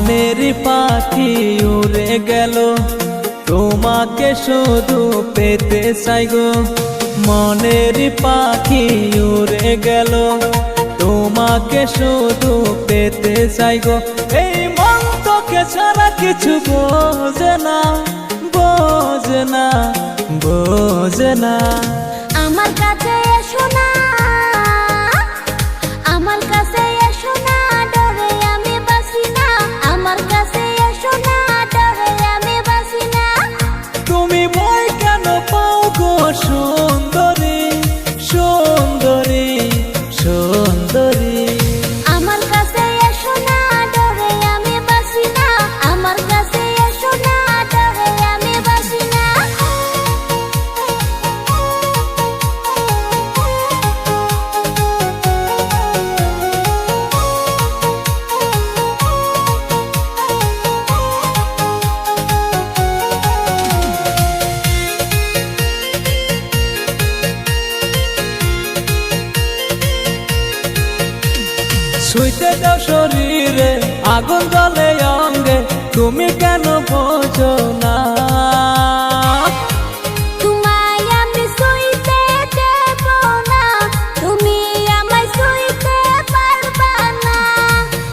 মনের পাখি উড়ে গেল, তোমাকে শুধু পেতে চাই গো। মনের পাখি উড়ে গেল, তোমাকে শুধু পেতে চাই গো। এই মন তোকে ছাড়া কিছু বোঝে না, বোঝে না, বোঝে না। আমার কাছে এসো না, আমার কাছে এসো না, ডরে আমি বাসি না। আমার কাছে এসো না, ডরে আমি বাসি না। তুমি ভয় কেন পাও গো সুন্দরী, সুন্দরী, সুন্দরী। আমার কাছে এসো না, ডরে আমি বাসি না। আমার কাছে এসো না, ডরে আমি বাসি না। ছুঁইতে দাও শরীরে, আগুন জ্বলে অঙ্গে, তুমি কেন বোঝো না? তোমায় আমি ছুঁইতে দেব না, তুমি আমায় ছুঁইতে পারবা না।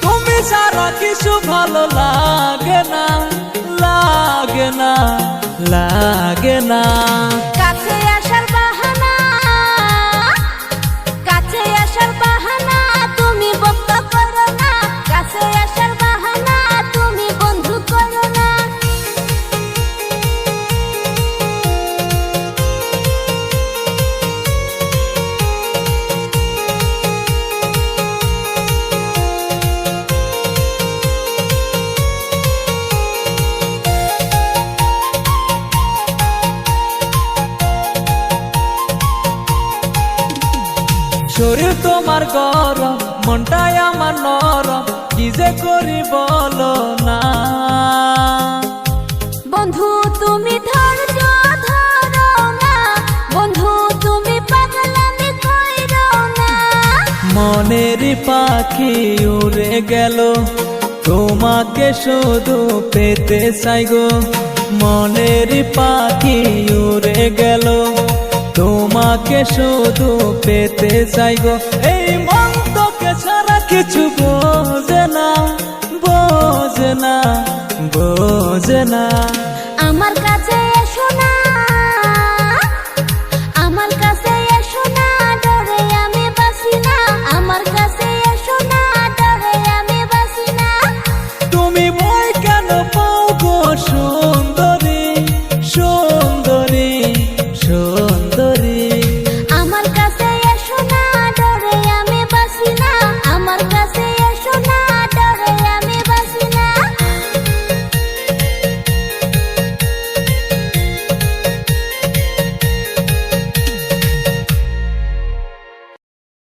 তুমি ছাড়া কিছু ভালো লাগে না, লাগে না, লাগে না। কাছে আসার বাহানা, কাছে আসার বাহানা, তুমি বন্ধ করো না। কাছে আসার বাহানা, তুমি বন্ধ করো না। শরীর তোমার গরম, মনটাই আমার নরম, কি যে করি বলো না। বন্ধু তুমি ধৈর্য ধরো না, বন্ধু তুমি পাগলামি কইরো না। মনের পাখি উড়ে গেল, তোমাকে শুধু পেতে চাই গো। মনের পাখি উড়ে গেল, তোমাকে শুধু পেতে চাই গো। এই মন তোকে ছাড়া কিছু বোঝে না, বোঝে না, বোঝে না। আমার কাছে এসো না, আমার কাছে এসো না, ডরে আমি বাসি না। আমার কাছে এসো না, ডরে আমি বাসি না। তুমি ভয় কেন পাও গো সুন্দরী, সুন্দরী।